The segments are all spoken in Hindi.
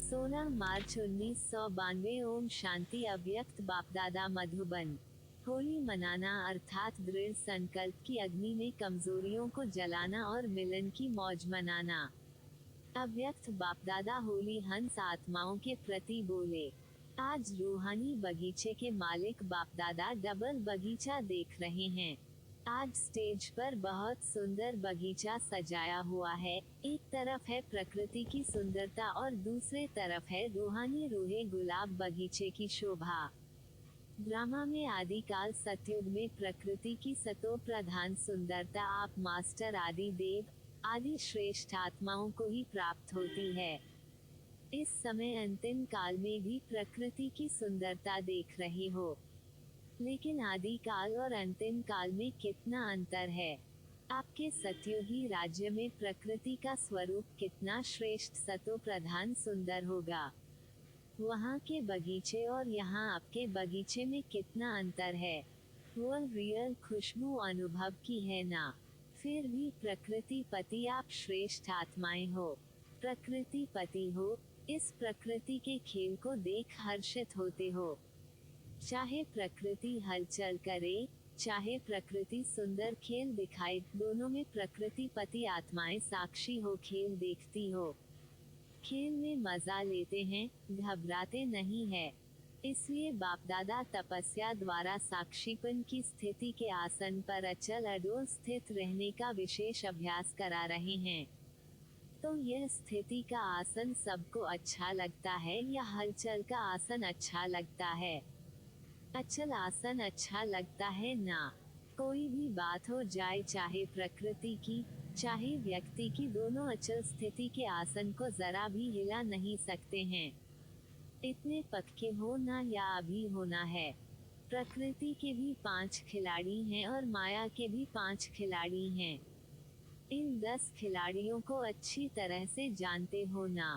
16 मार्च 1992। ओम शांति। अव्यक्त बापदादा मधुबन। होली मनाना अर्थात दृढ़ संकल्प की अग्नि में कमजोरियों को जलाना और मिलन की मौज मनाना। अव्यक्त बापदादा होली हंस आत्माओं के प्रति बोले। आज रूहानी बगीचे के मालिक बापदादा डबल बगीचा देख रहे हैं। आज स्टेज पर बहुत सुंदर बगीचा सजाया हुआ है। एक तरफ है प्रकृति की सुंदरता और दूसरे तरफ है रूहानी रूहे गुलाब बगीचे की शोभा। ड्रामा में आदिकाल सतयुग में प्रकृति की सतो प्रधान सुंदरता आप मास्टर आदि देव आदि श्रेष्ठ आत्माओं को ही प्राप्त होती है। इस समय अंतिम काल में भी प्रकृति की सुंदरता देख रहे हो, लेकिन आदि काल और अंतिम काल में कितना अंतर है। आपके सतयुगी राज्य में प्रकृति का स्वरूप कितना श्रेष्ठ सतो प्रधान सुंदर होगा। वहाँ के बगीचे और यहाँ आपके बगीचे में कितना अंतर है। वो रियल खुशबू अनुभव की है ना। फिर भी प्रकृति पति आप श्रेष्ठ आत्माएं हो, प्रकृति पति हो। इस प्रकृति के खेल को देख हर्षित होते हो। चाहे प्रकृति हलचल करे, चाहे प्रकृति सुंदर खेल दिखाए, दोनों में प्रकृति पति आत्माएं साक्षी हो खेल देखती हो। खेल में मजा लेते हैं, घबराते नहीं है। इसलिए बापदादा तपस्या द्वारा साक्षीपन की स्थिति के आसन पर अचल अडोल स्थित रहने का विशेष अभ्यास करा रहे हैं। तो यह स्थिति का आसन सबको अच्छा लगता है या हलचल का आसन अच्छा लगता है? अचल आसन अच्छा लगता है ना। कोई भी बात हो जाए, चाहे प्रकृति की चाहे व्यक्ति की, दोनों अचल स्थिति के आसन को जरा भी हिला नहीं सकते हैं। इतने पक्के हो ना या अभी होना है। प्रकृति के भी 5 खिलाड़ी हैं और माया के भी 5 खिलाड़ी हैं। इन 10 खिलाड़ियों को अच्छी तरह से जानते हो ना।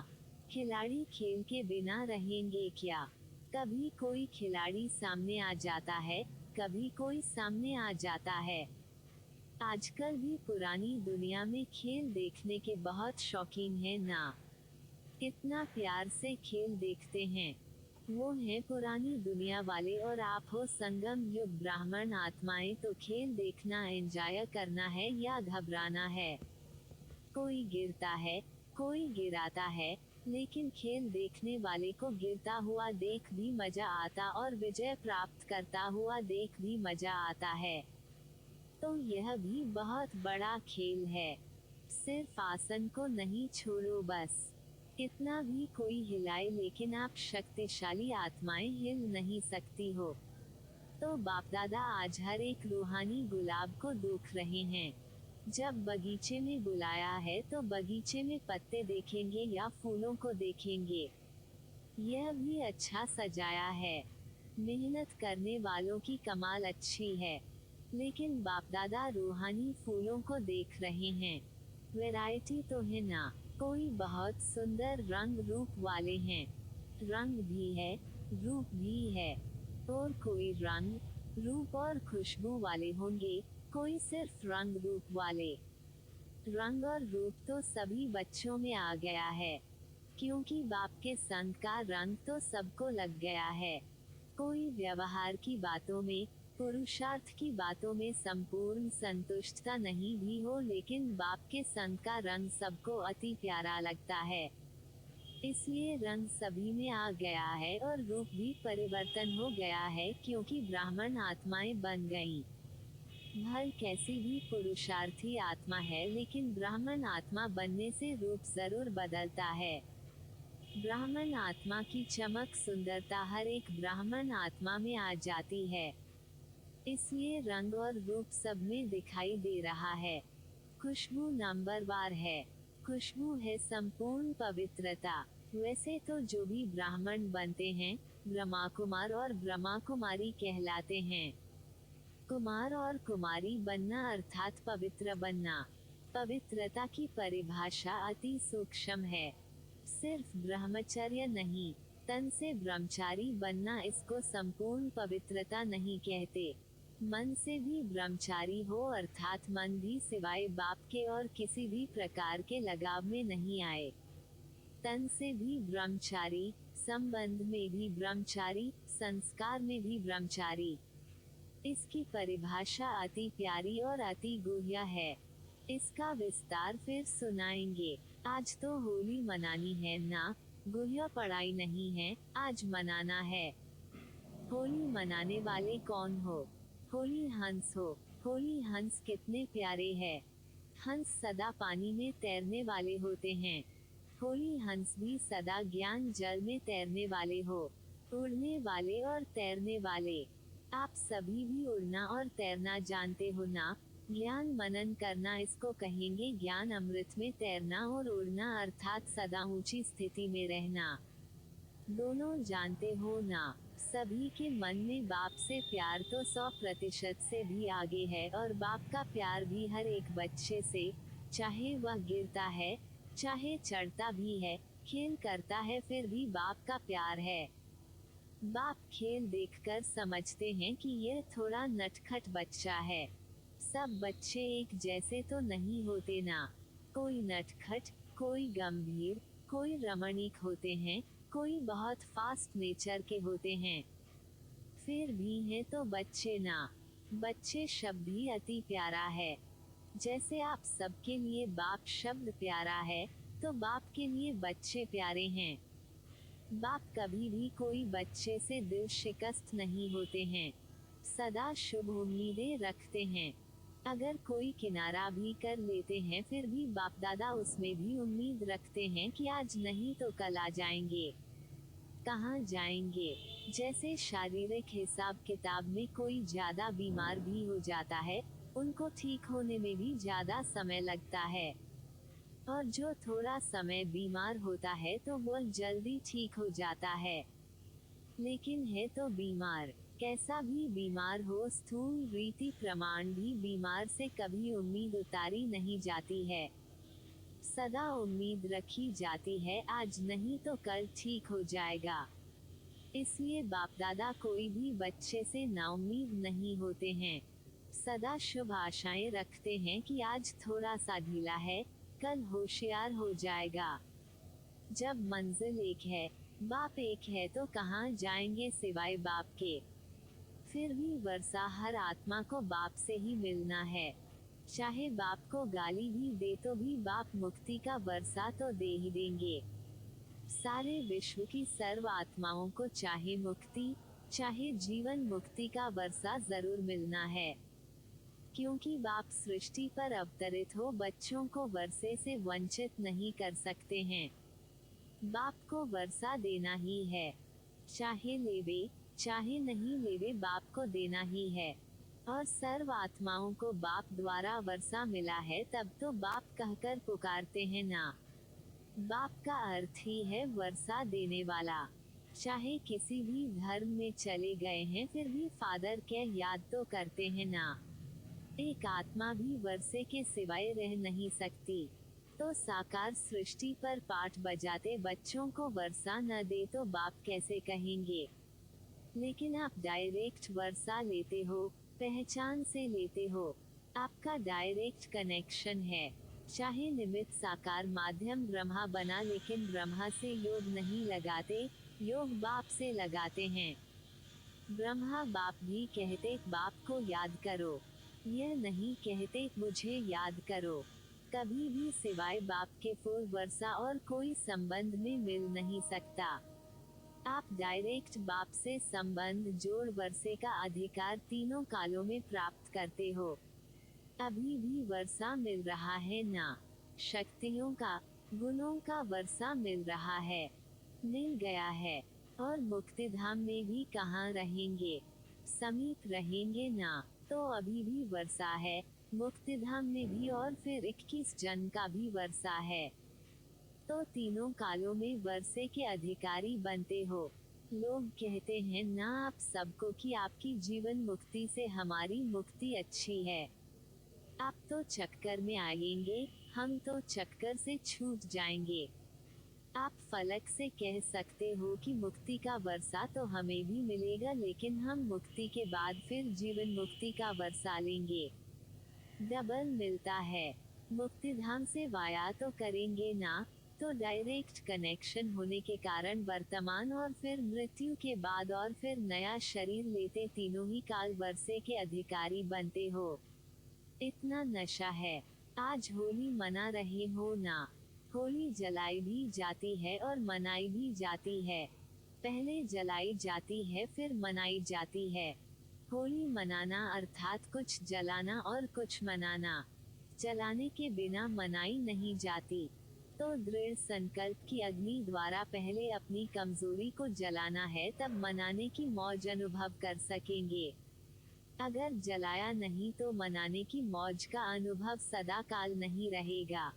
खिलाड़ी खेल के बिना रहेंगे क्या? कभी कोई खिलाड़ी सामने आ जाता है, कभी कोई सामने आ जाता है। आजकल भी पुरानी दुनिया में खेल देखने के बहुत शौकीन हैं ना। कितना प्यार से खेल देखते हैं। वो हैं पुरानी दुनिया वाले और आप हो संगम युग ब्राह्मण आत्माएं। तो खेल देखना एंजॉय करना है या घबराना है? कोई गिरता है, कोई गिराता है, लेकिन खेल देखने वाले को गिरता हुआ देख भी मजा आता और विजय प्राप्त करता हुआ देख भी मजा आता है। तो यह भी बहुत बड़ा खेल है। सिर्फ आसन को नहीं छोड़ो बस। कितना भी कोई हिलाए, लेकिन आप शक्तिशाली आत्माएं हिल नहीं सकती हो। तो बापदादा आज हर एक रूहानी गुलाब को देख रहे हैं। जब बगीचे में बुलाया है तो बगीचे में पत्ते देखेंगे या फूलों को देखेंगे? यह भी अच्छा सजाया है। मेहनत करने वालों की कमाल अच्छी है, लेकिन बापदादा रूहानी फूलों को देख रहे हैं। वैरायटी तो है ना। कोई बहुत सुंदर रंग रूप वाले हैं। रंग भी है, रूप भी है। और कोई रंग, रूप और खुशबू वाले होंगे, कोई सिर्फ रंग रूप वाले। रंग और रूप तो सभी बच्चों में आ गया है, क्योंकि बाप के संग का रंग तो सबको लग गया है। कोई व्यवहार की बातों में, पुरुषार्थ की बातों में संपूर्ण संतुष्टता नहीं भी हो, लेकिन बाप के संग का रंग सबको अति प्यारा लगता है। इसलिए रंग सभी में आ गया है और रूप भी परिवर्तन हो गया है, क्योंकि ब्राह्मण आत्माएं बन गईं। भल कैसी भी पुरुषार्थी आत्मा है, लेकिन ब्राह्मण आत्मा बनने से रूप जरूर बदलता है। ब्राह्मण आत्मा की चमक सुंदरता हर एक ब्राह्मण आत्मा में आ जाती है। इसलिए रंग और रूप सब में दिखाई दे रहा है। खुशबू नंबरवार है। खुशबू है संपूर्ण पवित्रता। वैसे तो जो भी ब्राह्मण बनते हैं, ब्रह्मा कुमार और ब्रह्मा कुमारी कहलाते हैं। कुमार और कुमारी बनना अर्थात पवित्र बनना। पवित्रता की परिभाषा अति सूक्ष्म है। सिर्फ ब्रह्मचर्य नहीं, तन से ब्रह्मचारी बनना, इसको संपूर्ण पवित्रता नहीं कहते। मन से भी ब्रह्मचारी हो, अर्थात मन भी सिवाय बाप के और किसी भी प्रकार के लगाव में नहीं आए। तन से भी ब्रह्मचारी, संबंध में भी ब्रह्मचारी, संस्कार में भी ब्रह्मचारी। इसकी परिभाषा अति प्यारी और अति गुह्य है। इसका विस्तार फिर सुनाएंगे। आज तो होली मनानी है ना, गुह्य पढ़ाई नहीं है, आज मनाना है। होली मनाने वाले कौन हो? होली हंस हो। होली हंस कितने प्यारे हैं। हंस सदा पानी में तैरने वाले होते हैं। होली हंस भी सदा ज्ञान जल में तैरने वाले हो। उड़ने वाले और तैरने वाले। आप सभी भी उड़ना और तैरना जानते हो ना। ज्ञान मनन करना इसको कहेंगे ज्ञान अमृत में तैरना, और उड़ना अर्थात सदा ऊंची स्थिति में रहना। दोनों जानते हो ना। सभी के मन में बाप से प्यार तो 100% से भी आगे है, और बाप का प्यार भी हर एक बच्चे से, चाहे वह गिरता है, चाहे चढ़ता भी है, खेल करता है, फिर भी बाप का प्यार है। बाप खेल देखकर समझते हैं कि यह थोड़ा नटखट बच्चा है। सब बच्चे एक जैसे तो नहीं होते ना। कोई नटखट, कोई गंभीर, कोई रमणीक होते हैं, कोई बहुत फास्ट नेचर के होते हैं। फिर भी हैं तो बच्चे ना। बच्चे शब्द ही अति प्यारा है। जैसे आप सबके लिए बाप शब्द प्यारा है, तो बाप के लिए बच्चे प्यारे हैं। बाप कभी भी कोई बच्चे से दिल शिकस्त नहीं होते हैं। सदा शुभ उम्मीदें रखते हैं। अगर कोई किनारा भी कर लेते हैं, फिर भी बाप दादा उसमें भी उम्मीद रखते हैं कि आज नहीं तो कल आ जाएंगे। कहाँ जाएंगे? जैसे शारीरिक हिसाब किताब में कोई ज्यादा बीमार भी हो जाता है, उनको ठीक होने में भी ज्यादा समय लगता है। और जो थोड़ा समय बीमार होता है तो वो जल्दी ठीक हो जाता है। लेकिन है तो बीमार। कैसा भी बीमार हो, स्थूल रीति प्रमाण भी बीमार से कभी उम्मीद उतारी नहीं जाती है। सदा उम्मीद रखी जाती है आज नहीं तो कल ठीक हो जाएगा। इसलिए बाप दादा कोई भी बच्चे से नाउम्मीद नहीं होते हैं। सदा शुभ आशाएं रखते हैं कि आज थोड़ा सा ढीला है, कल होशियार हो जाएगा। जब मंजिल एक है, बाप एक है, तो कहाँ जाएंगे सिवाय बाप के। फिर भी वर्षा हर आत्मा को बाप से ही मिलना है। चाहे बाप को गाली भी दे तो भी बाप मुक्ति का वर्षा तो दे ही देंगे। सारे विश्व की सर्व आत्माओं को चाहे मुक्ति, चाहे जीवन मुक्ति का वर्षा जरूर मिलना है। क्योंकि बाप सृष्टि पर अवतरित हो बच्चों को वर्षे से वंचित नहीं कर सकते हैं। बाप को वर्षा देना ही है। चाहे लेवे, चाहे नहीं लेवे, बाप को देना ही है। और सर्व आत्माओं को बाप द्वारा वर्षा मिला है, तब तो बाप कहकर पुकारते हैं ना। बाप का अर्थ ही है वर्षा देने वाला। चाहे किसी भी धर्म में चले गए हैं, फिर भी फादर के याद तो करते हैं ना। एक आत्मा भी वर्षे के सिवाय रह नहीं सकती। तो साकार सृष्टि पर पाठ बजाते बच्चों को वर्षा न दे तो बाप कैसे कहेंगे। लेकिन आप डायरेक्ट वर्षा लेते हो, पहचान से लेते हो। आपका डायरेक्ट कनेक्शन है। चाहे निमित्त साकार माध्यम ब्रह्मा बना, लेकिन ब्रह्मा से योग नहीं लगाते, योग बाप से लगाते हैं। ब्रह्मा बाप भी कहते बाप को याद करो, यह नहीं कहते मुझे याद करो। कभी भी सिवाय बाप के फूल वर्षा और कोई संबंध में मिल नहीं सकता। आप डायरेक्ट बाप से संबंध जोड़ वर्षे का अधिकार तीनों कालों में प्राप्त करते हो। अभी भी वर्षा मिल रहा है ना। शक्तियों का, गुणों का वर्षा मिल रहा है, मिल गया है। और मुक्तिधाम में भी कहाँ रहेंगे, समीप रहेंगे ना। तो अभी भी वर्षा है, मुक्तिधाम में भी, और फिर 21 जन्म का भी वर्षा है। तो तीनों कालों में वर्षे के अधिकारी बनते हो। लोग कहते हैं ना आप सबको कि आपकी जीवन मुक्ति से हमारी मुक्ति अच्छी है। आप तो चक्कर में आएंगे, हम तो चक्कर से छूट जाएंगे। आप फलक से कह सकते हो कि मुक्ति का वर्षा तो हमें भी मिलेगा, लेकिन हम मुक्ति के बाद फिर जीवन मुक्ति का वर्षा लेंगे। डबल मिलता है। मुक्तिधाम से वाया तो करेंगे ना। तो डायरेक्ट कनेक्शन होने के कारण वर्तमान और फिर मृत्यु के बाद और फिर नया शरीर लेते तीनों ही काल वर्षे के अधिकारी बनते हो। इतना नशा है। आज होली मना रहे हो ना। होली जलाई भी जाती है और मनाई भी जाती है। पहले जलाई जाती है फिर मनाई जाती है। होली मनाना अर्थात कुछ जलाना और कुछ मनाना। जलाने के बिना मनाई नहीं जाती। तो दृढ़ संकल्प की अग्नि द्वारा पहले अपनी कमजोरी को जलाना है, तब मनाने की मौज अनुभव कर सकेंगे। अगर जलाया नहीं तो मनाने की मौज का अनुभव सदा काल नहीं रहेगा।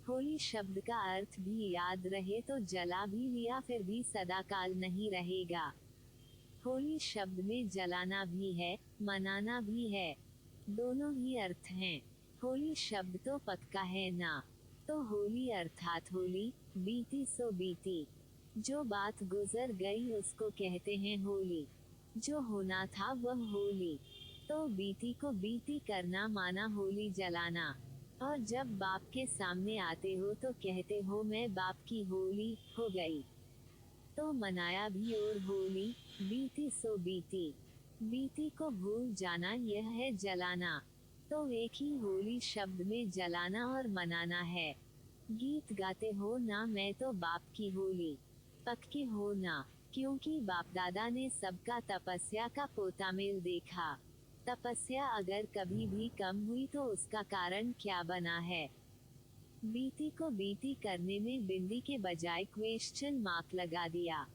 होली शब्द का अर्थ भी याद रहे तो जला भी लिया फिर भी सदा काल नहीं रहेगा। होली शब्द में जलाना भी है, मनाना भी है। दोनों ही अर्थ हैं। होली शब्द तो पक्का है ना। तो होली अर्थात होली, बीती सो बीती। जो बात गुजर गई उसको कहते हैं होली। जो होना था वह होली। तो बीती को बीती करना माना होली जलाना। और जब बाप के सामने आते हो तो कहते हो मैं बाप की होली हो गई। तो मनाया भी और होली, बीती सो बीती। बीती को भूल जाना यह है जलाना। तो एक ही होली शब्द में जलाना और मनाना है। गीत गाते हो ना मैं तो बाप की होली। पक्के हो ना। क्योंकि बाप दादा ने सबका तपस्या का पोतामेल देखा। तपस्या अगर कभी भी कम हुई तो उसका कारण क्या बना है। बीती को बीती करने में बिंदी के बजाय क्वेश्चन मार्क लगा दिया।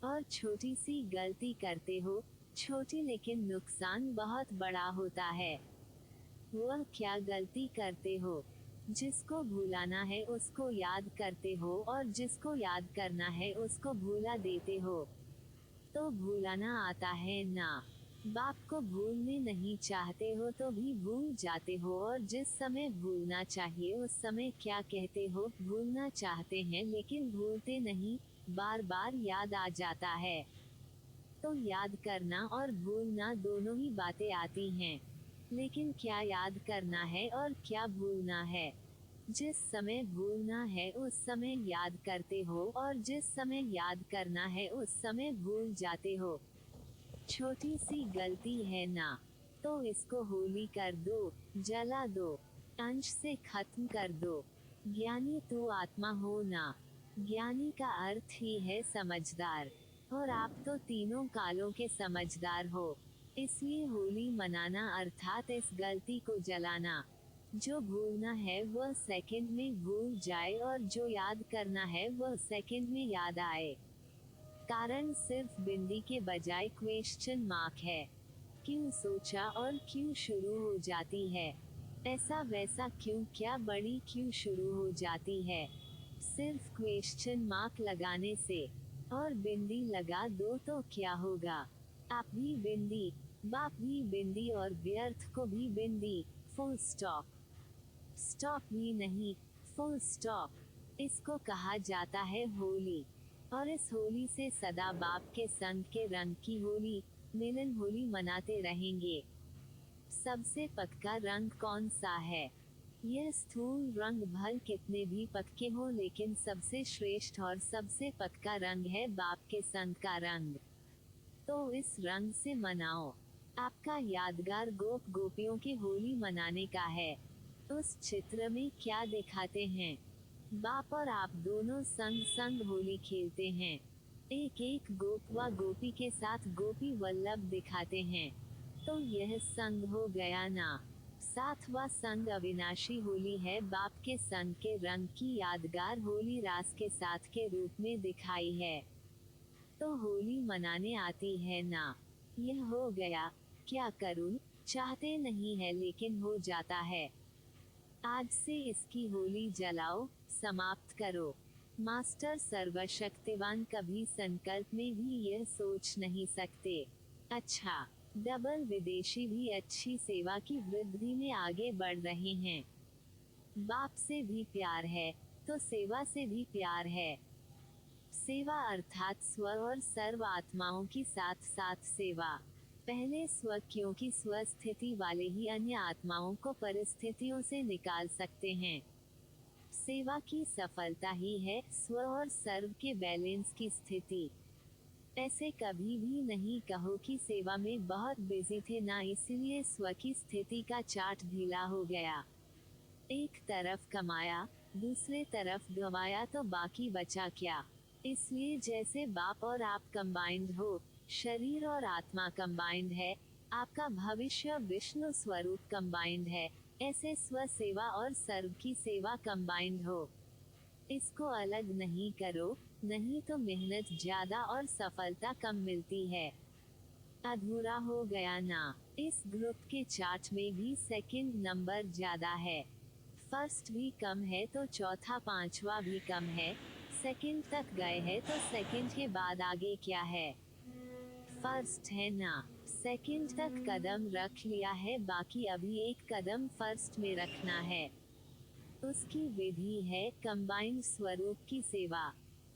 और छोटी सी गलती करते हो, छोटी लेकिन नुकसान बहुत बड़ा होता है। वह क्या गलती करते हो। जिसको भुलाना है उसको याद करते हो और जिसको याद करना है उसको भूला देते हो। तो भूलाना आता है ना। बाप को भूलने नहीं चाहते हो तो भी भूल जाते हो, और जिस समय भूलना चाहिए उस समय क्या कहते हो, भूलना चाहते हैं लेकिन भूलते नहीं, बार बार याद आ जाता है। तो याद करना और भूलना दोनों ही बातें आती हैं। लेकिन क्या याद करना है और क्या भूलना है। जिस समय भूलना है उस समय याद करते हो और जिस समय याद करना है उस समय भूल जाते हो। छोटी सी गलती है ना। तो इसको होली कर दो, जला दो, अंश से खत्म कर दो। ज्ञानी तो आत्मा हो ना। ज्ञानी का अर्थ ही है समझदार। और आप तो तीनों कालों के समझदार हो। इसलिए होली मनाना अर्थात इस गलती को जलाना। जो भूलना है वह सेकंड में भूल जाए और जो याद करना है वह सेकंड में याद आए। कारण सिर्फ बिंदी के बजाय क्वेश्चन मार्क है। क्यों सोचा और क्यों शुरू हो जाती है। ऐसा वैसा क्यों, क्या बड़ी क्यों शुरू हो जाती है। सिर्फ क्वेश्चन मार्क लगाने से। और बिंदी लगा दो तो क्या होगा। आप भी बिंदी, बाप भी बिंदी और व्यर्थ को भी बिंदी। Full stop. स्टॉप भी नहीं, फुल स्टॉप। इसको कहा जाता है होली। और इस होली से सदा बाप के संग के रंग की होली, मिलन होली मनाते रहेंगे। सबसे पक्का रंग कौन सा है। यह स्थूल रंग भल कितने भी पक्के हो लेकिन सबसे श्रेष्ठ और सबसे पक्का रंग है बाप के संग का रंग। तो इस रंग से मनाओ। आपका यादगार गोप गोपियों के होली मनाने का है। उस चित्र में क्या दिखाते हैं। बाप और आप दोनों संग संग होली खेलते हैं। एक एक गोप व गोपी के साथ गोपी वल्लभ दिखाते हैं। तो यह संग हो गया ना। सातवां संग अविनाशी होली है, बाप के संग के रंग की यादगार होली रास के साथ के रूप में दिखाई है। तो होली मनाने आती है ना। यह हो गया। क्या करूं, चाहते नहीं है लेकिन हो जाता है। आज से इसकी होली जलाओ, समाप्त करो। मास्टर सर्वशक्तिवान कभी संकल्प में भी यह सोच नहीं सकते। अच्छा, डबल विदेशी भी अच्छी सेवा की वृद्धि में आगे बढ़ रहे हैं। बाप से भी प्यार है, तो सेवा से भी प्यार है। सेवा अर्थात स्व और सर्व आत्माओं की साथ साथ सेवा। पहले स्व, क्योंकि स्वस्थिति वाले ही अन्य आत्माओं को परिस्थितियों से निकाल सकते हैं। सेवा की सफलता ही है स्व और सर्व के बैलेंस की स्थिति। ऐसे कभी भी नहीं कहो कि सेवा में बहुत बिजी थे ना, इसलिए स्व की स्थिति का चार्ट ढीला हो गया। एक तरफ कमाया, दूसरे तरफ गंवाया तो बाकी बचा क्या। इसलिए जैसे बाप और आप कंबाइंड हो, शरीर और आत्मा कंबाइंड है, आपका भविष्य विष्णु स्वरूप कंबाइंड है, ऐसे स्व सेवा और सर्व की सेवा कंबाइंड हो। इसको अलग नहीं करो, नहीं तो मेहनत ज्यादा और सफलता कम मिलती है। अधूरा हो गया ना। इस ग्रुप के चार्ट में भी सेकंड नंबर ज्यादा है। फर्स्ट भी कम है तो चौथा पांचवा भी कम है। सेकंड तक गए हैं तो सेकंड के बाद आगे क्या है। फर्स्ट है ना। सेकंड तक कदम रख लिया है, बाकी अभी एक कदम फर्स्ट में रखना है। उसकी विधि है कंबाइंड स्वरूप की सेवा।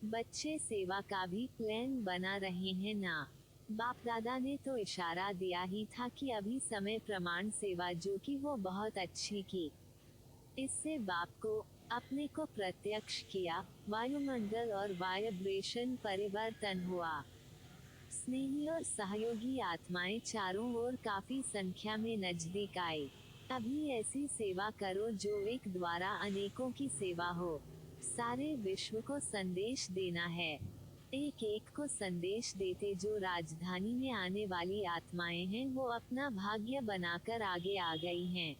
बच्चे सेवा का भी प्लान बना रहे हैं ना। बाप दादा ने तो इशारा दिया ही था कि अभी समय प्रमाण सेवा जो कि वो बहुत अच्छी की। इससे बाप को, अपने को प्रत्यक्ष किया, वायुमंडल और वाइब्रेशन परिवर्तन हुआ। स्नेही और सहयोगी आत्माएं चारों ओर काफी संख्या में नजदीक आई। अभी ऐसी सेवा करो जो एक द्वारा अनेकों की सेवा हो। सारे विश्व को संदेश देना है। एक एक को संदेश देते जो राजधानी में आने वाली आत्माएं हैं वो अपना भाग्य बनाकर आगे आ गई हैं।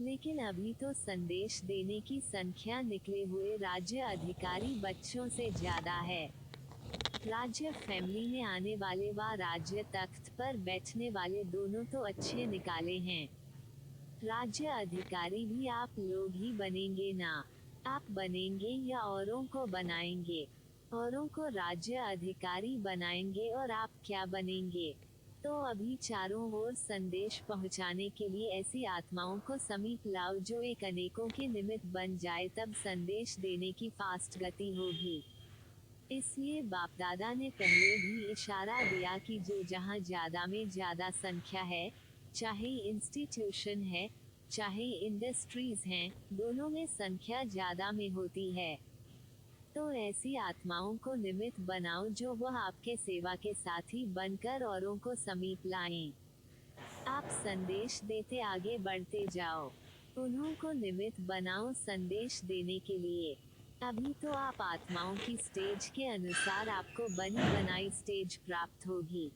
लेकिन अभी तो संदेश देने की संख्या निकले हुए राज्य अधिकारी बच्चों से ज्यादा है। राज्य फैमिली में आने वाले व राज्य तख्त पर बैठने वाले दोनों तो अच्छे निकाले हैं। राज्य अधिकारी भी आप लोग ही बनेंगे ना। आप बनेंगे या औरों को बनाएंगे। औरों को राज्य अधिकारी बनाएंगे और आप क्या बनेंगे। तो अभी चारों ओर संदेश पहुंचाने के लिए ऐसी आत्माओं को समीप लाओ जो एक अनेकों के निमित्त बन जाए, तब संदेश देने की फास्ट गति होगी। इसलिए बाप दादा ने पहले भी इशारा दिया कि जो जहाँ ज्यादा में ज्यादा संख्या है, चाहे इंस्टीट्यूशन है, चाहे इंडस्ट्रीज हैं, दोनों में संख्या ज्यादा में होती है। तो ऐसी आत्माओं को निमित्त बनाओ जो वह आपके सेवा के साथी बनकर औरों को समीप लाएं। आप संदेश देते आगे बढ़ते जाओ। उन्हों को निमित्त बनाओ संदेश देने के लिए। अभी तो आप आत्माओं की स्टेज के अनुसार आपको बनी बनाई स्टेज प्राप्त होगी।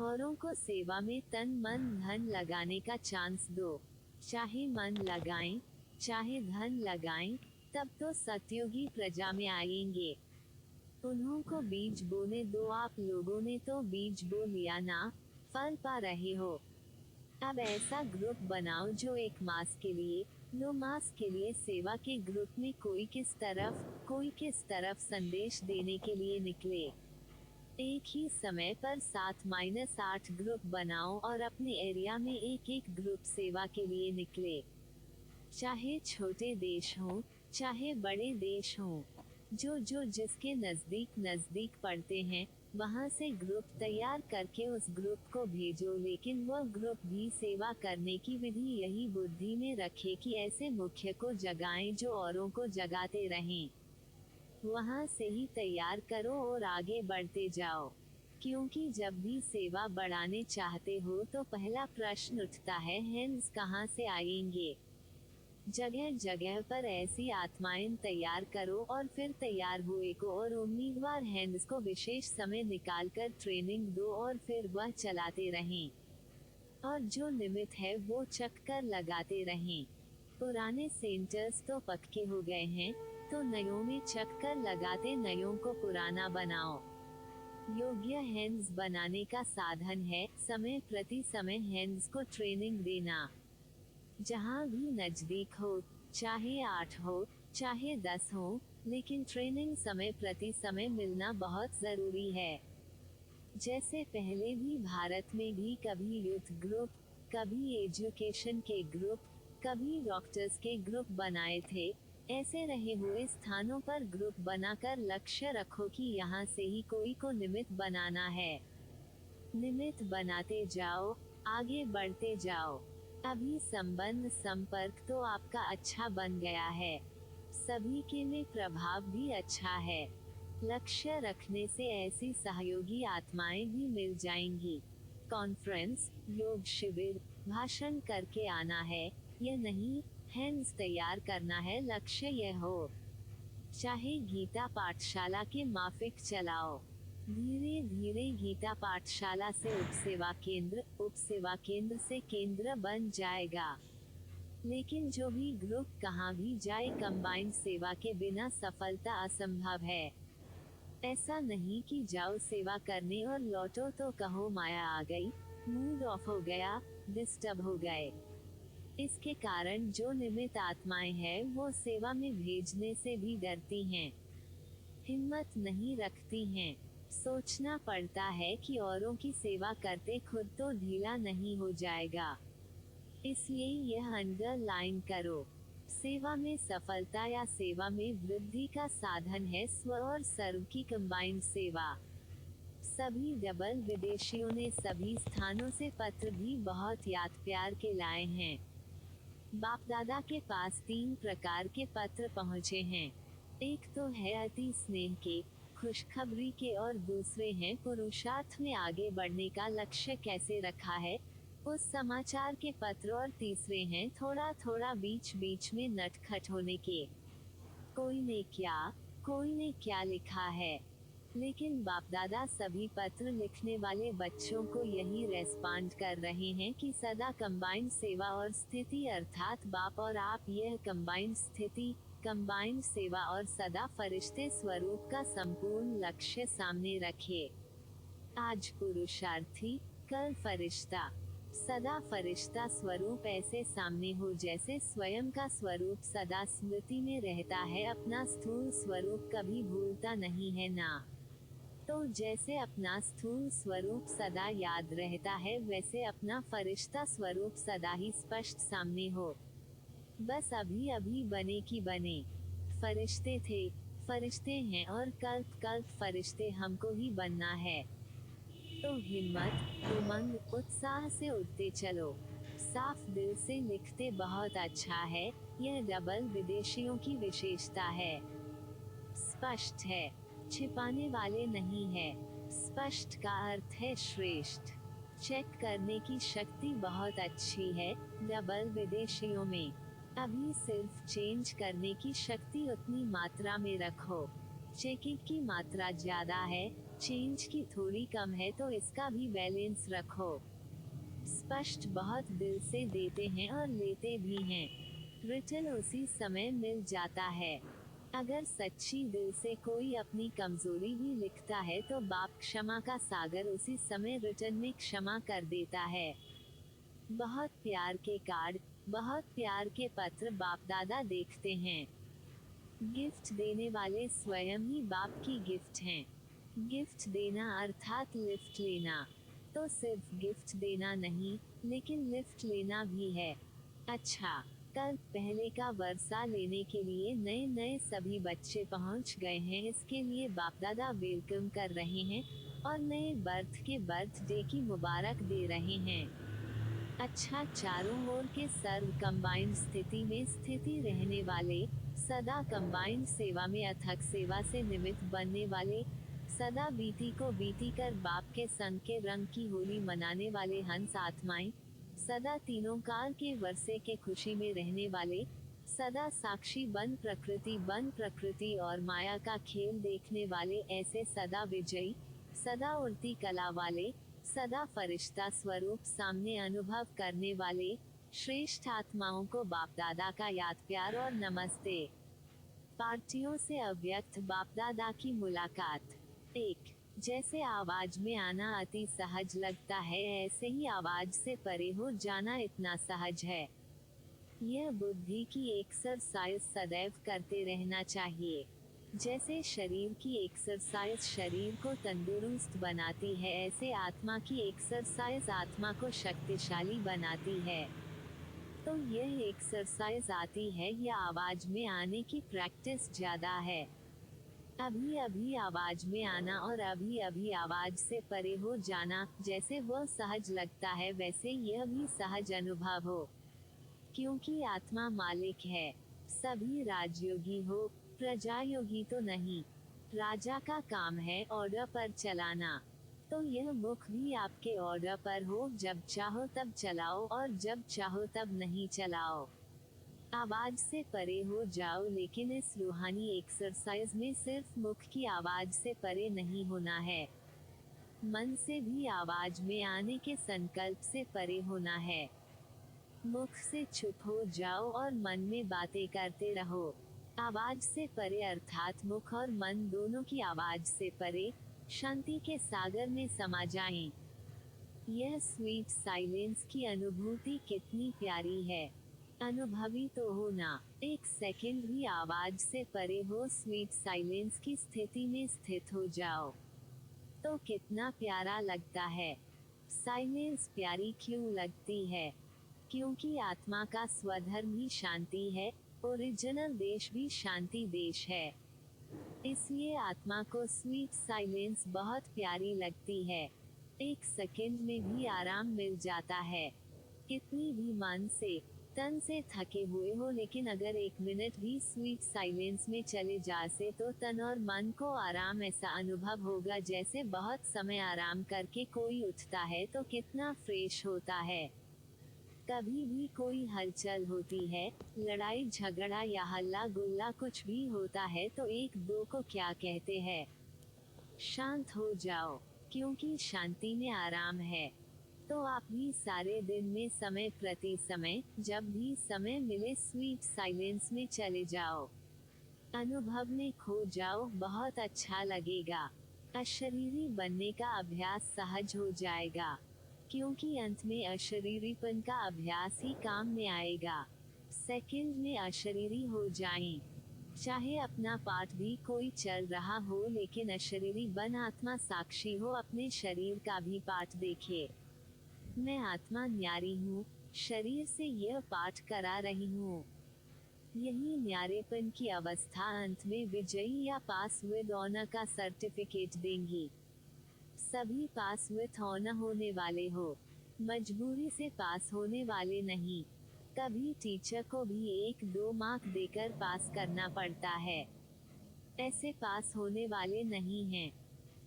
औरों को सेवा में तन मन धन लगाने का चांस दो। चाहे मन लगाएं, चाहे धन लगाएं, तब तो सतयुगी प्रजा में आएंगे। उन्हों को बीज बोने दो। आप लोगों ने तो बीज बो लिया ना, फल पा रहे हो। अब ऐसा ग्रुप बनाओ जो 1 मास के लिए, 2 मास के लिए सेवा के ग्रुप में कोई किस तरफ संदेश देने के लिए निकले। एक ही समय पर 7-8 ग्रुप बनाओ और अपने एरिया में एक ग्रुप सेवा के लिए निकले। चाहे छोटे देश हों, चाहे बड़े देश हों, जो जिसके नजदीक पड़ते हैं, वहां से ग्रुप तैयार करके उस ग्रुप को भेजो। लेकिन वह ग्रुप भी सेवा करने की विधि यही बुद्धि में रखे कि ऐसे मुख्य को जगाएं जो औरों को जगाते रहें। वहां से ही तैयार करो और आगे बढ़ते जाओ। क्योंकि जब भी सेवा बढ़ाने चाहते हो तो पहला प्रश्न उठता है, हैंड्स कहाँ से आएंगे। जगह जगह पर ऐसी आत्माएं तैयार करो और फिर तैयार हुए को और उम्मीदवार हैंड्स को विशेष समय निकालकर ट्रेनिंग दो और फिर वह चलाते रहें। और जो निमित्त है वो चक्कर लगाते रहें। पुराने सेंटर्स तो पक्के हो गए हैं, तो नयों में चक्कर लगाते नयों को पुराना बनाओ। योग्य हैंड्स बनाने का साधन है समय प्रति समय हैंड्स को ट्रेनिंग देना। जहाँ भी नजदीक हो, चाहे 8 हो, चाहे 10 हो, लेकिन ट्रेनिंग समय प्रति समय मिलना बहुत जरूरी है। जैसे पहले भी भारत में भी कभी यूथ ग्रुप, कभी एजुकेशन के ग्रुप, कभी डॉक्टर्स के ग्रुप बनाए थे, ऐसे रहे हुए स्थानों पर ग्रुप बनाकर लक्ष्य रखो कि यहाँ से ही कोई को निमित्त बनाना है। निमित्त बनाते जाओ, आगे बढ़ते जाओ। अभी संबंध संपर्क तो आपका अच्छा बन गया है। सभी के लिए प्रभाव भी अच्छा है। लक्ष्य रखने से ऐसी सहयोगी आत्माएं भी मिल जाएंगी। कॉन्फ्रेंस, योग शिविर, भाषण करके आना है, यह नहीं, हैंड्स तैयार करना है। लक्ष्य यह हो, चाहे गीता पाठशाला के माफिक चलाओ। धीरे धीरे गीता पाठशाला से उपसेवा केंद्र से केंद्र बन जाएगा। लेकिन जो भी ग्रुप कहाँ भी जाए, कंबाइंड सेवा के बिना सफलता असंभव है। ऐसा नहीं कि जाओ सेवा करने और लौटो तो कहो माया आ गई, मूड ऑफ हो गया, डिस्टर्ब हो गए। इसके कारण जो निमित्त आत्माएं हैं वो सेवा में भेजने से भी डरती हैं, हिम्मत नहीं रखती हैं। सोचना पड़ता है कि औरों की सेवा करते खुद तो ढीला नहीं हो जाएगा। इसलिए यह अंडरलाइन करो, सेवा में सफलता या सेवा में वृद्धि का साधन है स्व और सर्व की कंबाइंड सेवा। सभी डबल विदेशियों ने सभी स्थानों से पत्र भी बहुत याद प्यार के लाए हैं। बाप दादा के पास 3 प्रकार के पत्र पहुँचे हैं। एक तो है अति स्नेह के, खुशखबरी के, और दूसरे हैं पुरुषार्थ में आगे बढ़ने का लक्ष्य कैसे रखा है, उस समाचार के पत्र, और तीसरे हैं थोड़ा थोड़ा बीच बीच में नटखट होने के। कोई ने क्या लिखा है। लेकिन बाप दादा सभी पत्र लिखने वाले बच्चों को यही रेस्पॉन्ड कर रहे हैं कि सदा कंबाइंड सेवा और स्थिति अर्थात बाप और आप, यह कंबाइंड स्थिति, कंबाइंड सेवा और सदा फरिश्ते स्वरूप का संपूर्ण लक्ष्य सामने रखे। आज पुरुषार्थी, कल फरिश्ता, सदा फरिश्ता स्वरूप ऐसे सामने हो जैसे स्वयं का स्वरूप सदा स्मृति में रहता है, अपना स्थूल स्वरूप कभी भूलता नहीं है ना। तो जैसे अपना स्थूल स्वरूप सदा याद रहता है, वैसे अपना फरिश्ता स्वरूप सदा ही स्पष्ट सामने हो। बस अभी अभी बने कि बने। फरिश्ते थे, फरिश्ते हैं, और कल्प कल्प फरिश्ते हमको ही बनना है। तो हिम्मत, उमंग, उत्साह से उठते चलो। साफ दिल से लिखते बहुत अच्छा है, यह डबल विदेशियों की विशेषता है। स्पष्ट है, छिपाने वाले नहीं है। स्पष्ट का अर्थ है श्रेष्ठ। चेक करने की शक्ति बहुत अच्छी है डबल विदेशियों में। अभी सिर्फ चेंज करने की शक्ति उतनी मात्रा में रखो। चेकिंग की मात्रा ज्यादा है, चेंज की थोड़ी कम है, तो इसका भी बैलेंस रखो। स्पष्ट बहुत दिल से देते हैं और लेते भी हैं। रिटर्न उसी समय मिल जाता है। अगर सच्ची दिल से कोई अपनी कमजोरी भी लिखता है तो बाप क्षमा का सागर उसी समय रिटर्न में क्षमा कर देता है। बहुत प्यार के कार्ड, बहुत प्यार के पत्र बाप दादा देखते हैं। गिफ्ट देने वाले स्वयं ही बाप की गिफ्ट हैं। गिफ्ट देना अर्थात लिफ्ट लेना। तो सिर्फ गिफ्ट देना नहीं, लेकिन लिफ्ट लेना भी है। अच्छा, कल पहले का वर्षा लेने के लिए नए नए सभी बच्चे पहुंच गए हैं। इसके लिए बाप दादा वेलकम कर रहे हैं और नए बर्थडे की मुबारक दे रहे हैं। अच्छा, चारों ओर के सर्व कंबाइंड स्थिति में स्थिति रहने वाले, सदा कंबाइंड सेवा में अथक सेवा से निमित्त बनने वाले, सदा बीती को बीती कर बाप के संग के रंग की होली मनाने वाले हंस आत्माएं, सदा तीनों काल के वर्षे के खुशी में रहने वाले, सदा साक्षी बन प्रकृति और माया का खेल देखने वाले, ऐसे सदा विजयी, सदा उड़ती कला वाले, सदा फरिश्ता स्वरूप सामने अनुभव करने वाले श्रेष्ठ आत्माओं को बाप दादा का याद प्यार और नमस्ते। पार्टियों से अव्यक्त बाप दादा की मुलाकात। 1. जैसे आवाज में आना अति सहज लगता है, ऐसे ही आवाज से परे हो जाना इतना सहज है। यह बुद्धि की एक्सरसाइज सदैव करते रहना चाहिए। जैसे शरीर की एक्सरसाइज शरीर को तंदुरुस्त बनाती है, ऐसे आत्मा की एक्सरसाइज आत्मा को शक्तिशाली बनाती है। तो यह एक्सरसाइज आती है या आवाज में आने की प्रैक्टिस ज्यादा है। अभी अभी आवाज में आना और अभी अभी आवाज से परे हो जाना, जैसे वह सहज लगता है वैसे यह भी सहज अनुभव हो। क्योंकि आत्मा मालिक है, सभी राजयोगी हो, प्रजा योगी तो नहीं। राजा का काम है ऑर्डर पर चलाना, तो यह मुख भी आपके ऑर्डर पर हो, जब चाहो तब चलाओ और जब चाहो तब नहीं चलाओ। आवाज से परे हो जाओ, लेकिन इस रूहानी एक्सरसाइज में सिर्फ मुख की आवाज से परे नहीं होना है, मन से भी आवाज में आने के संकल्प से परे होना है। मुख से चुप हो जाओ और मन में बातें करते रहो। आवाज से परे अर्थात मुख और मन दोनों की आवाज से परे, शांति के सागर में समा जाएं। यह स्वीट साइलेंस की अनुभूति कितनी प्यारी है। अनुभवी तो हो ना, एक सेकंड भी आवाज से परे हो, स्वीट साइलेंस की स्थिति में स्थित हो जाओ, तो कितना प्यारा लगता है। साइलेंस प्यारी क्यों लगती है? क्योंकि आत्मा का स्वधर्म ही शांति है, ओरिजिनल देश भी शांति देश है। इसलिए आत्मा को स्वीट साइलेंस बहुत प्यारी लगती है। एक सेकंड में भी आराम मिल जाता है। कितनी भी मन से, तन से थके हुए हो, लेकिन अगर 1 मिनट भी स्वीट साइलेंस में चले जासे तो तन और मन को आराम ऐसा अनुभव होगा जैसे बहुत समय आराम करके कोई उठता है तो कितना फ्रेश होता है। कभी भी कोई हलचल होती है, लड़ाई झगड़ा या हल्ला गुल्ला कुछ भी होता है तो एक दो को क्या कहते हैं? शांत हो जाओ, क्योंकि शांति में आराम है। तो आप भी सारे दिन में समय प्रति समय, जब भी समय मिले, स्वीट साइलेंस में चले जाओ, अनुभव में खो जाओ, बहुत अच्छा लगेगा। अशरीरी बनने का अभ्यास सहज हो जाएगा, क्योंकि अंत में अशरीरीपन का अभ्यास ही काम में आएगा। सेकंड में अशरीरी हो जाएं। चाहे अपना पाठ भी कोई चल रहा हो, लेकिन अशरीरी बन आत्मा साक्षी हो, अपने शरीर का भी पाठ देखे। मैं आत्मा न्यारी हूँ, शरीर से यह पाठ करा रही हूँ। यही न्यारेपन की अवस्था अंत में विजयी या पास विद ऑनर का सर्टिफिकेट देंगी। सभी पास विद ऑनर होने वाले हो, मजबूरी से पास होने वाले नहीं। कभी टीचर को भी 1-2 मार्क देकर पास करना पड़ता है, ऐसे पास होने वाले नहीं हैं।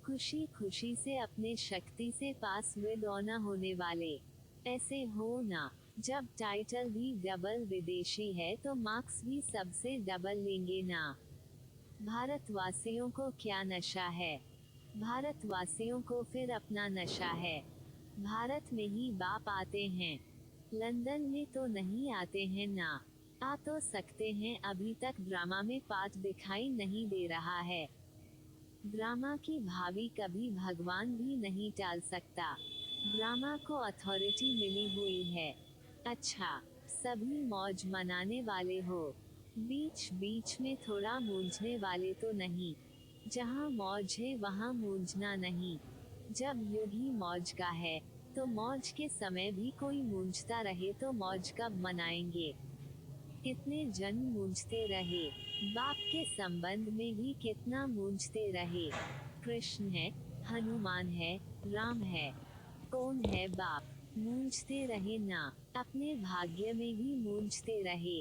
खुशी खुशी से अपने शक्ति से पास विद ऑनर होने वाले, ऐसे हो ना। जब टाइटल भी डबल विदेशी है तो मार्क्स भी सबसे डबल लेंगे ना। भारतवासियों को क्या नशा है? भारतवासियों को फिर अपना नशा है। भारत में ही बाप आते हैं, लंदन में तो नहीं आते हैं ना। आ तो सकते हैं, अभी तक ड्रामा में पार्ट दिखाई नहीं दे रहा है। ड्रामा की भावी कभी भगवान भी नहीं टाल सकता। ड्रामा को अथॉरिटी मिली हुई है। अच्छा, सभी मौज मनाने वाले हो, बीच बीच में थोड़ा मूंझने वाले तो नहीं। जहाँ मौज है वहाँ मूंझना नहीं। जब युग ही मौज का है, तो मौज के समय भी कोई मूंझता रहे तो मौज कब मनाएंगे? कितने जन मूंझते रहे, बाप के संबंध में भी कितना मूंझते रहे। कृष्ण है, हनुमान है, राम है, कौन है बाप? मूंझते रहे ना, अपने भाग्य में भी मूंझते रहे।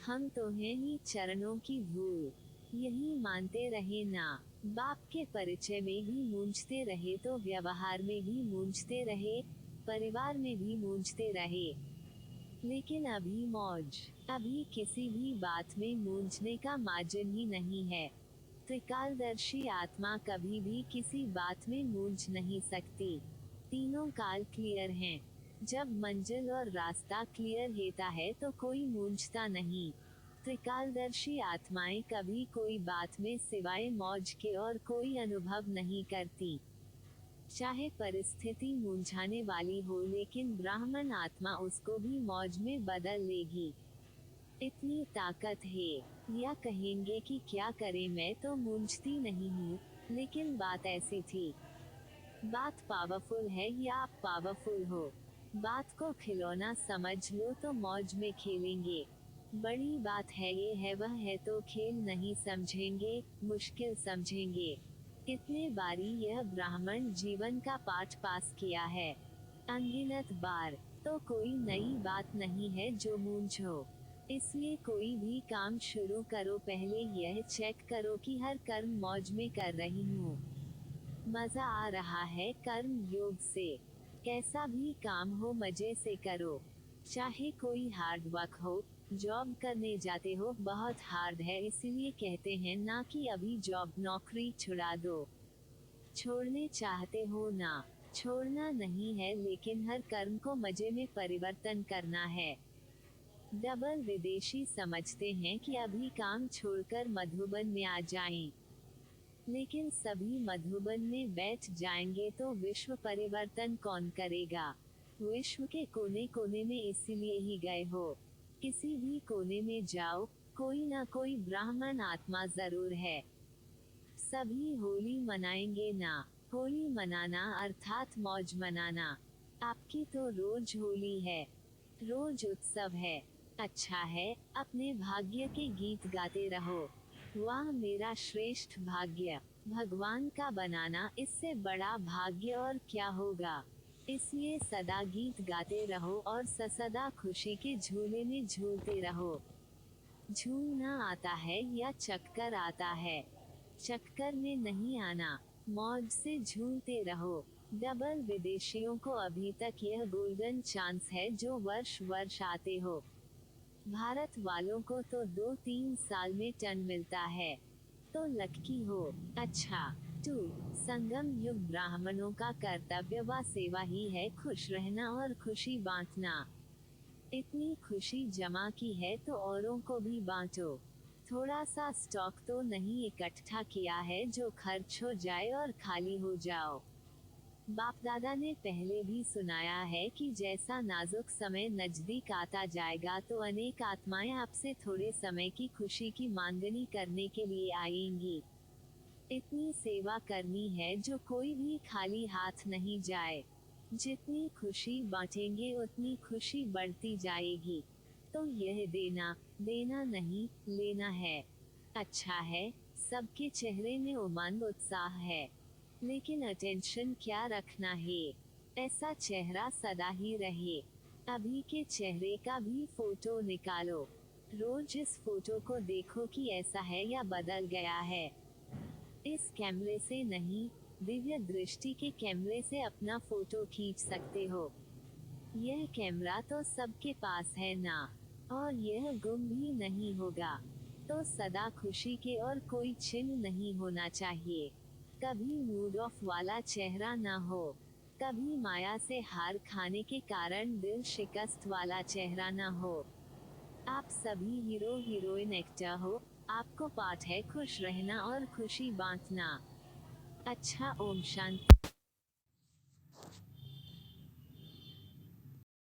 हम तो हैं ही चरणों की धूल, यही मानते रहे ना। बाप के परिचय में भी मूंझते रहे तो व्यवहार में भी मूंझते रहे, परिवार में भी मूंझते रहे। लेकिन अभी मौज, अभी किसी भी बात में मूंझने का मार्जिन ही नहीं है। त्रिकालदर्शी आत्मा कभी भी किसी बात में मूंझ नहीं सकती। तीनों काल क्लियर हैं। जब मंजिल और रास्ता क्लियर होता है तो कोई मूंझता नहीं। त्रिकालदर्शी आत्माएं कभी कोई बात में सिवाय मौज के और कोई अनुभव नहीं करती। चाहे परिस्थिति मूंझाने वाली हो, लेकिन ब्राह्मण आत्मा उसको भी मौज में बदल लेगी। इतनी ताकत है। या कहेंगे कि क्या करें, मैं तो मूंझती नहीं हूँ, लेकिन बात ऐसी थी। बात पावरफुल है या आप पावरफुल हो? बात को खिलौना समझ लो तो मौज में खेलेंगे। बड़ी बात है ये है वह है तो खेल नहीं समझेंगे, मुश्किल समझेंगे। कितने बारी यह ब्राह्मण जीवन का पाठ पास किया है, अनगिनत बार। तो कोई नई बात नहीं है जो मूंझो। इसलिए कोई भी काम शुरू करो पहले यह चेक करो कि हर कर्म मौज में कर रही हूँ, मजा आ रहा है कर्म योग से। कैसा भी काम हो मजे से करो, चाहे कोई हार्ड वर्क हो। जॉब करने जाते हो बहुत हार्ड है इसीलिए कहते हैं ना कि अभी जॉब नौकरी छुड़ा दो। छोड़ने चाहते हो ना, छोड़ना नहीं है लेकिन हर कर्म को मजे में परिवर्तन करना है। डबल विदेशी समझते हैं कि अभी काम छोड़कर मधुबन में आ जाएं। लेकिन सभी मधुबन में बैठ जाएंगे तो विश्व परिवर्तन कौन करेगा? विश्व के कोने कोने में इसीलिए ही गए हो। किसी भी कोने में जाओ, कोई ना कोई ब्राह्मण आत्मा जरूर है। सभी होली मनाएंगे ना। होली मनाना अर्थात मौज मनाना। आपकी तो रोज होली है, रोज उत्सव है। अच्छा है, अपने भाग्य के गीत गाते रहो। वाह मेरा श्रेष्ठ भाग्य, भगवान का बनाना, इससे बड़ा भाग्य और क्या होगा। इसलिए सदा गीत गाते रहो और सदा खुशी के झूले में झूलते रहो। झूलना आता है या चक्कर आता है? चक्कर में नहीं आना, मौज से झूलते रहो। डबल विदेशियों को अभी तक यह गोल्डन चांस है जो वर्ष वर्ष आते हो। भारत वालों को तो 2-3 साल में टन मिलता है, तो लकी हो। अच्छा 2 संगम युग ब्राह्मणों का कर्तव्य व सेवा ही है खुश रहना और खुशी बांटना। इतनी खुशी जमा की है तो औरों को भी बांटो। थोड़ा सा स्टॉक तो नहीं इकट्ठा किया है जो खर्च हो जाए और खाली हो जाओ। बाप दादा ने पहले भी सुनाया है कि जैसा नाजुक समय नजदीक आता जाएगा तो अनेक आत्माएं आपसे थोड़े समय की खुशी की मांगनी करने के लिए आएंगी। इतनी सेवा करनी है जो कोई भी खाली हाथ नहीं जाए। जितनी खुशी बांटेंगे उतनी खुशी बढ़ती जाएगी। तो यह देना देना नहीं लेना है। अच्छा है, सबके चेहरे में उमंग उत्साह है, लेकिन अटेंशन क्या रखना है? ऐसा चेहरा सदा ही रहे। अभी के चेहरे का भी फोटो निकालो। रोज इस फोटो को देखो कि ऐसा है या बदल गया है। इस कैमरे से नहीं, दिव्य दृष्टि के कैमरे से अपना फोटो खींच सकते हो। यह कैमरा तो सबके पास है ना, और यह गुम भी नहीं होगा। तो सदा खुशी के और कोई चिन्ह नहीं होना चाहिए। कभी मूड ऑफ वाला चेहरा ना हो, कभी माया से हार खाने के कारण दिल शिकस्त वाला चेहरा ना हो। आप सभी हीरो हीरोइन एक्टर हो, आपको पाठ है खुश रहना और खुशी बांटना। अच्छा ओम शांति।